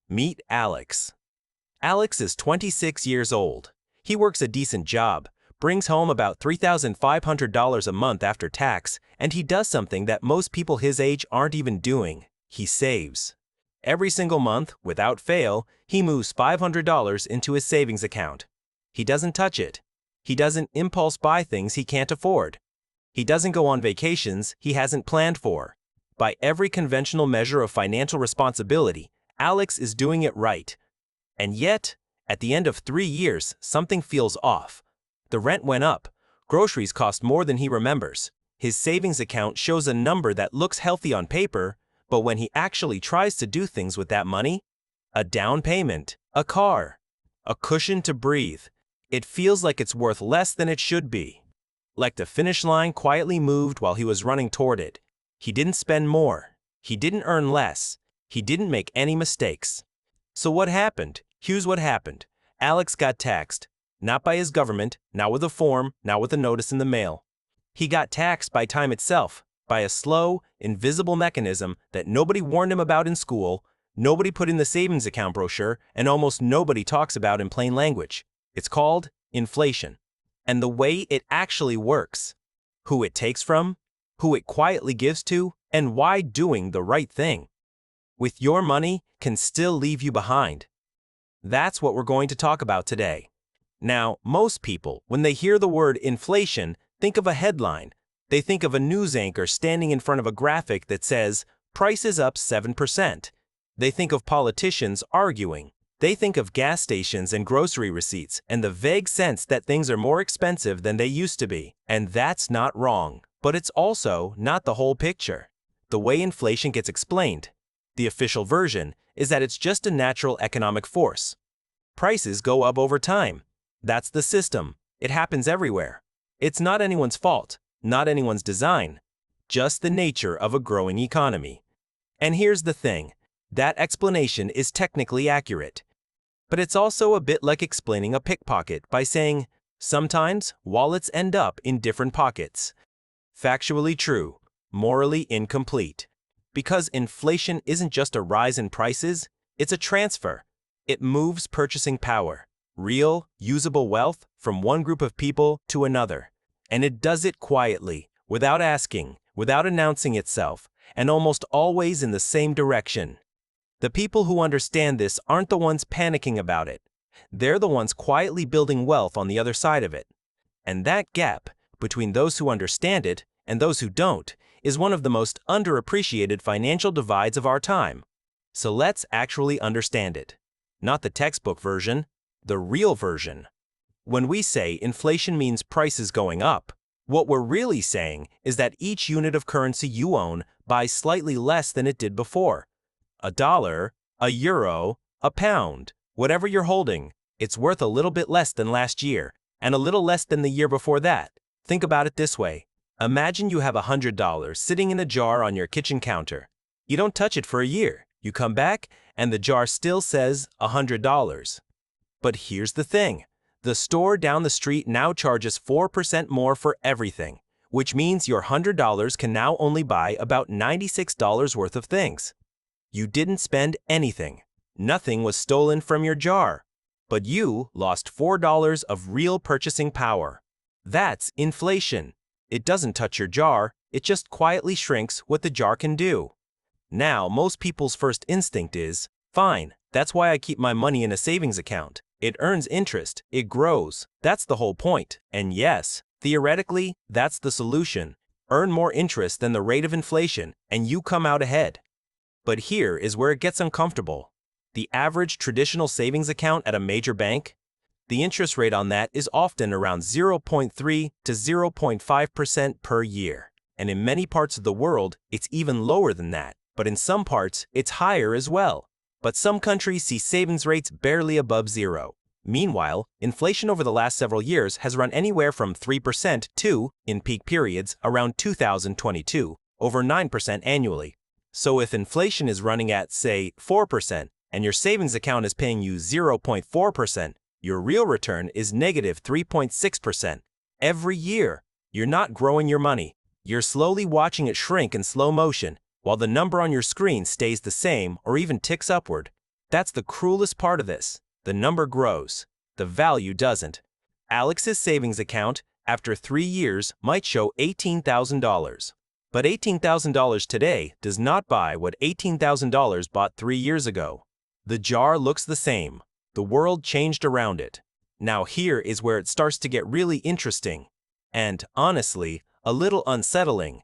Meet Alex. Alex is 26 years old. He works a decent job, brings home about $3,500 a month after tax, and he does something that most people his age aren't even doing. He saves. Every single month, without fail, he moves $500 into his savings account. He doesn't touch it. He doesn't impulse buy things he can't afford. He doesn't go on vacations he hasn't planned for. By every conventional measure of financial responsibility, Alex is doing it right. And yet, at the end of 3 years, something feels off. The rent went up. Groceries cost more than he remembers. His savings account shows a number that looks healthy on paper, but when he actually tries to do things with that money, a down payment, a car, a cushion to breathe, it feels like it's worth less than it should be. Like the finish line quietly moved while he was running toward it. He didn't spend more. He didn't earn less. He didn't make any mistakes. So what happened? Here's what happened. Alex got taxed. Not by his government, not with a form, not with a notice in the mail. He got taxed by time itself, by a slow, invisible mechanism that nobody warned him about in school, nobody put in the savings account brochure, and almost nobody talks about in plain language. It's called inflation. And the way it actually works, who it takes from, who it quietly gives to, and why doing the right thing with your money can still leave you behind. That's what we're going to talk about today. Now, most people, when they hear the word inflation, think of a headline. They think of a news anchor standing in front of a graphic that says, "Prices up 7%. They think of politicians arguing. They think of gas stations and grocery receipts and the vague sense that things are more expensive than they used to be. And that's not wrong. But it's also not the whole picture. The way inflation gets explained, the official version, is that it's just a natural economic force. Prices go up over time. That's the system. It happens everywhere. It's not anyone's fault, not anyone's design, just the nature of a growing economy. And here's the thing. That explanation is technically accurate. But it's also a bit like explaining a pickpocket by saying, sometimes wallets end up in different pockets. Factually true, morally incomplete. Because inflation isn't just a rise in prices, it's a transfer. It moves purchasing power, real, usable wealth, from one group of people to another. And it does it quietly, without asking, without announcing itself, and almost always in the same direction. The people who understand this aren't the ones panicking about it. They're the ones quietly building wealth on the other side of it. And that gap, between those who understand it and those who don't, is one of the most underappreciated financial divides of our time. So let's actually understand it. Not the textbook version, the real version. When we say inflation means prices going up, what we're really saying is that each unit of currency you own buys slightly less than it did before. A dollar, a euro, a pound, whatever you're holding, it's worth a little bit less than last year, and a little less than the year before that. Think about it this way. Imagine you have $100 sitting in a jar on your kitchen counter. You don't touch it for a year. You come back, and the jar still says $100. But here's the thing. The store down the street now charges 4% more for everything, which means your $100 can now only buy about $96 worth of things. You didn't spend anything. Nothing was stolen from your jar. But you lost $4 of real purchasing power. That's inflation. It doesn't touch your jar, it just quietly shrinks what the jar can do. Now, most people's first instinct is, fine, that's why I keep my money in a savings account. It earns interest, it grows. That's the whole point. And yes, theoretically, that's the solution. Earn more interest than the rate of inflation, and you come out ahead. But here is where it gets uncomfortable. The average traditional savings account at a major bank, the interest rate on that is often around 0.3 to 0.5% per year. And in many parts of the world, it's even lower than that. But in some parts, it's higher as well. But some countries see savings rates barely above zero. Meanwhile, inflation over the last several years has run anywhere from 3% to, in peak periods, around 2022, over 9% annually. So if inflation is running at, say, 4%, and your savings account is paying you 0.4%, your real return is negative 3.6%. Every year, you're not growing your money. You're slowly watching it shrink in slow motion, while the number on your screen stays the same or even ticks upward. That's the cruelest part of this. The number grows. The value doesn't. Alex's savings account, after 3 years, might show $18,000. But $18,000 today does not buy what $18,000 bought 3 years ago. The jar looks the same. The world changed around it. Now here is where it starts to get really interesting. And, honestly, a little unsettling.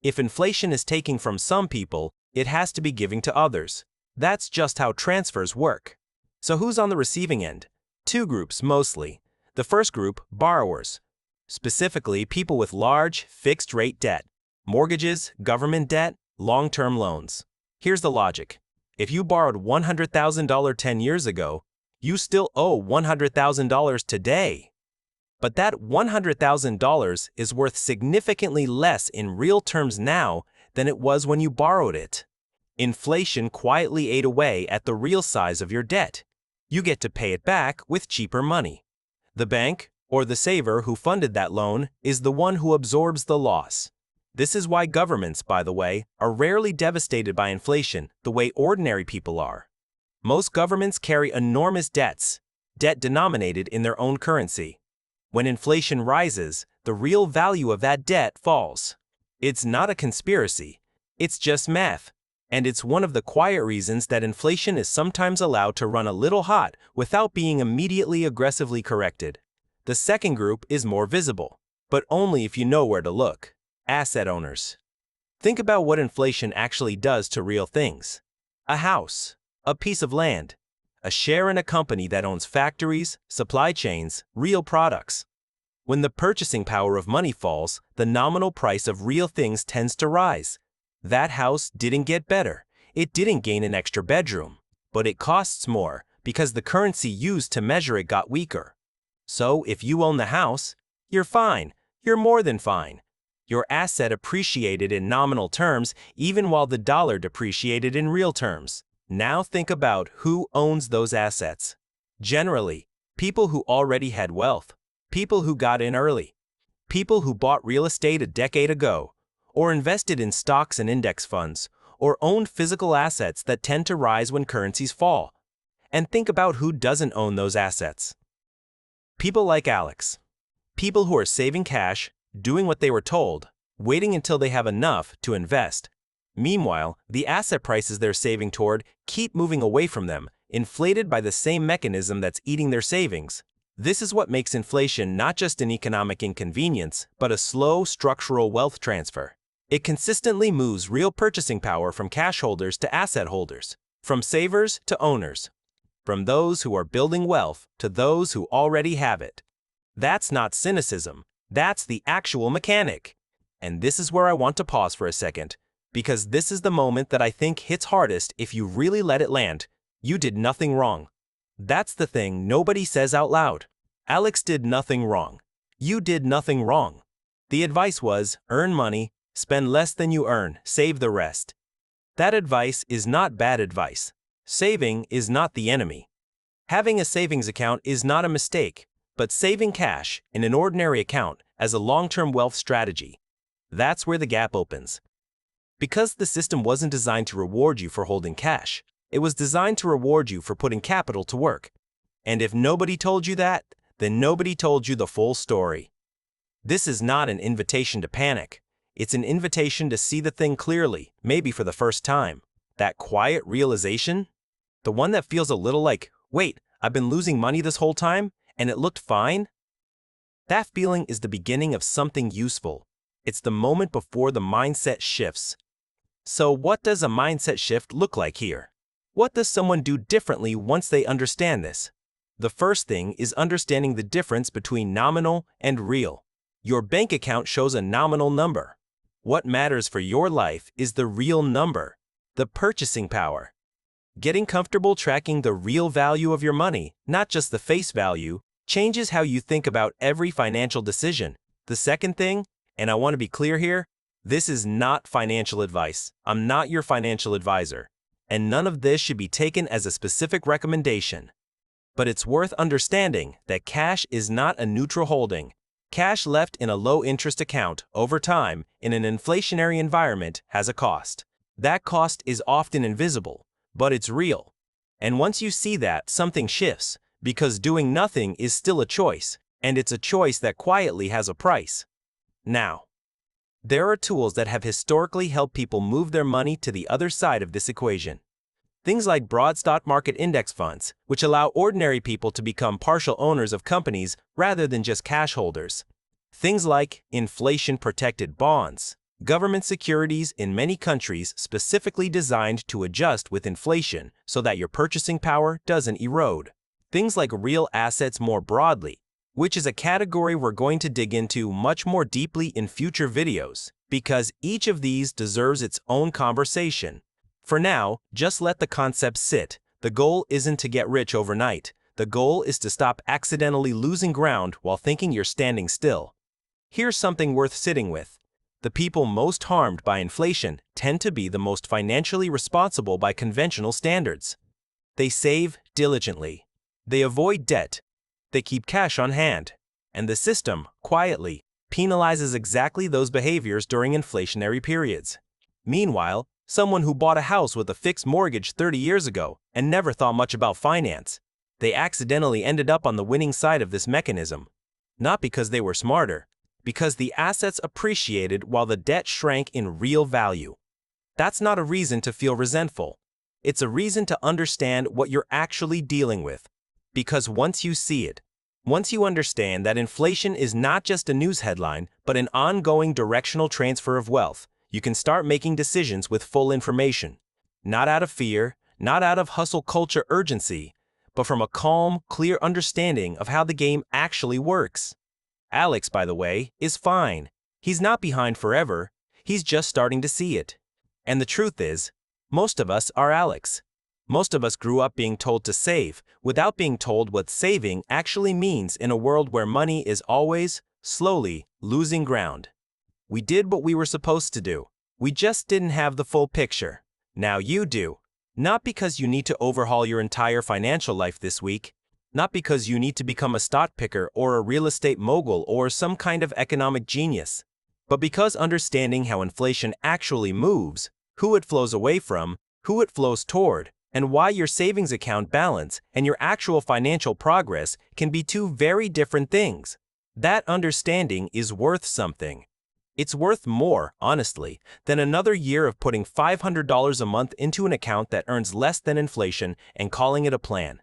If inflation is taking from some people, it has to be giving to others. That's just how transfers work. So who's on the receiving end? 2 groups mostly. The first group, borrowers. Specifically, people with large, fixed-rate debt. Mortgages, government debt, long-term loans. Here's the logic. If you borrowed $100,000 10 years ago, you still owe $100,000 today. But that $100,000 is worth significantly less in real terms now than it was when you borrowed it. Inflation quietly ate away at the real size of your debt. You get to pay it back with cheaper money. The bank, or the saver who funded that loan, is the one who absorbs the loss. This is why governments, by the way, are rarely devastated by inflation the way ordinary people are. Most governments carry enormous debts, debt denominated in their own currency. When inflation rises, the real value of that debt falls. It's not a conspiracy. It's just math. And it's one of the quiet reasons that inflation is sometimes allowed to run a little hot without being immediately aggressively corrected. The second group is more visible, but only if you know where to look. Asset owners. Think about what inflation actually does to real things. A house, a piece of land, a share in a company that owns factories, supply chains, real products. When the purchasing power of money falls, the nominal price of real things tends to rise. That house didn't get better. It didn't gain an extra bedroom, but it costs more because the currency used to measure it got weaker. So if you own the house, you're fine. You're more than fine. Your asset appreciated in nominal terms even while the dollar depreciated in real terms. Now think about who owns those assets. Generally, people who already had wealth, people who got in early, people who bought real estate a decade ago, or invested in stocks and index funds, or owned physical assets that tend to rise when currencies fall. And think about who doesn't own those assets. People like Alex. People who are saving cash, doing what they were told, waiting until they have enough to invest. Meanwhile, the asset prices they're saving toward keep moving away from them, inflated by the same mechanism that's eating their savings. This is what makes inflation not just an economic inconvenience, but a slow structural wealth transfer. It consistently moves real purchasing power from cash holders to asset holders, from savers to owners, from those who are building wealth to those who already have it. That's not cynicism. That's the actual mechanic. And this is where I want to pause for a second, because this is the moment that I think hits hardest if you really let it land. You did nothing wrong. That's the thing nobody says out loud. Alex did nothing wrong. You did nothing wrong. The advice was, earn money, spend less than you earn, save the rest. That advice is not bad advice. Saving is not the enemy. Having a savings account is not a mistake, but saving cash in an ordinary account as a long-term wealth strategy, that's where the gap opens. Because the system wasn't designed to reward you for holding cash, it was designed to reward you for putting capital to work. And if nobody told you that, then nobody told you the full story. This is not an invitation to panic. It's an invitation to see the thing clearly, maybe for the first time. That quiet realization, the one that feels a little like, wait, I've been losing money this whole time, and it looked fine? That feeling is the beginning of something useful. It's the moment before the mindset shifts. So what does a mindset shift look like here? What does someone do differently once they understand this? The first thing is understanding the difference between nominal and real. Your bank account shows a nominal number. What matters for your life is the real number, the purchasing power. Getting comfortable tracking the real value of your money, not just the face value, changes how you think about every financial decision. The second thing, and I want to be clear here, this is not financial advice. I'm not your financial advisor, and none of this should be taken as a specific recommendation. But it's worth understanding that cash is not a neutral holding. Cash left in a low-interest account over time in an inflationary environment has a cost. That cost is often invisible, but it's real. And once you see that, something shifts, because doing nothing is still a choice, and it's a choice that quietly has a price. Now, there are tools that have historically helped people move their money to the other side of this equation. Things like broad stock market index funds, which allow ordinary people to become partial owners of companies rather than just cash holders. Things like inflation-protected bonds, government securities in many countries specifically designed to adjust with inflation so that your purchasing power doesn't erode. Things like real assets more broadly, which is a category we're going to dig into much more deeply in future videos, because each of these deserves its own conversation. For now, just let the concept sit. The goal isn't to get rich overnight. The goal is to stop accidentally losing ground while thinking you're standing still. Here's something worth sitting with. The people most harmed by inflation tend to be the most financially responsible by conventional standards. They save diligently. They avoid debt. They keep cash on hand. And the system, quietly, penalizes exactly those behaviors during inflationary periods. Meanwhile, someone who bought a house with a fixed mortgage 30 years ago and never thought much about finance, they accidentally ended up on the winning side of this mechanism. Not because they were smarter, because the assets appreciated while the debt shrank in real value. That's not a reason to feel resentful. It's a reason to understand what you're actually dealing with. Because once you see it, once you understand that inflation is not just a news headline, but an ongoing directional transfer of wealth, you can start making decisions with full information. Not out of fear, not out of hustle culture urgency, but from a calm, clear understanding of how the game actually works. Alex, by the way, is fine. He's not behind forever. He's just starting to see it. And the truth is, most of us are Alex. Most of us grew up being told to save, without being told what saving actually means in a world where money is always, slowly, losing ground. We did what we were supposed to do. We just didn't have the full picture. Now you do. Not because you need to overhaul your entire financial life this week. Not because you need to become a stock picker or a real estate mogul or some kind of economic genius. But because understanding how inflation actually moves, who it flows away from, who it flows toward, and why your savings account balance and your actual financial progress can be two very different things. That understanding is worth something. It's worth more, honestly, than another year of putting $500 a month into an account that earns less than inflation and calling it a plan.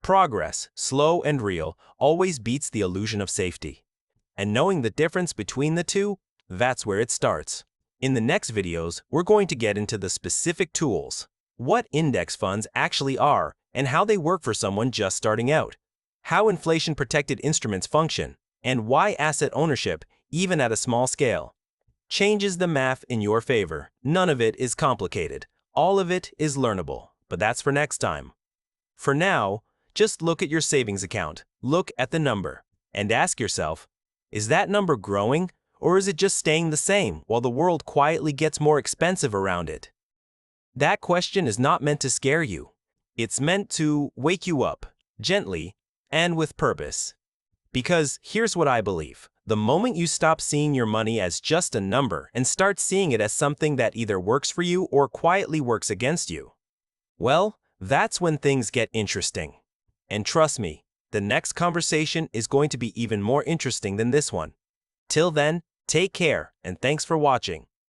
Progress, slow and real, always beats the illusion of safety. And knowing the difference between the two, that's where it starts. In the next videos, we're going to get into the specific tools, what index funds actually are, and how they work for someone just starting out, how inflation-protected instruments function, and why asset ownership, even at a small scale, changes the math in your favor. None of it is complicated. All of it is learnable, but that's for next time. For now, just look at your savings account, look at the number, and ask yourself, is that number growing, or is it just staying the same while the world quietly gets more expensive around it? That question is not meant to scare you. It's meant to wake you up, gently, and with purpose. Because here's what I believe. The moment you stop seeing your money as just a number and start seeing it as something that either works for you or quietly works against you, well, that's when things get interesting. And trust me, the next conversation is going to be even more interesting than this one. Till then, take care, and thanks for watching.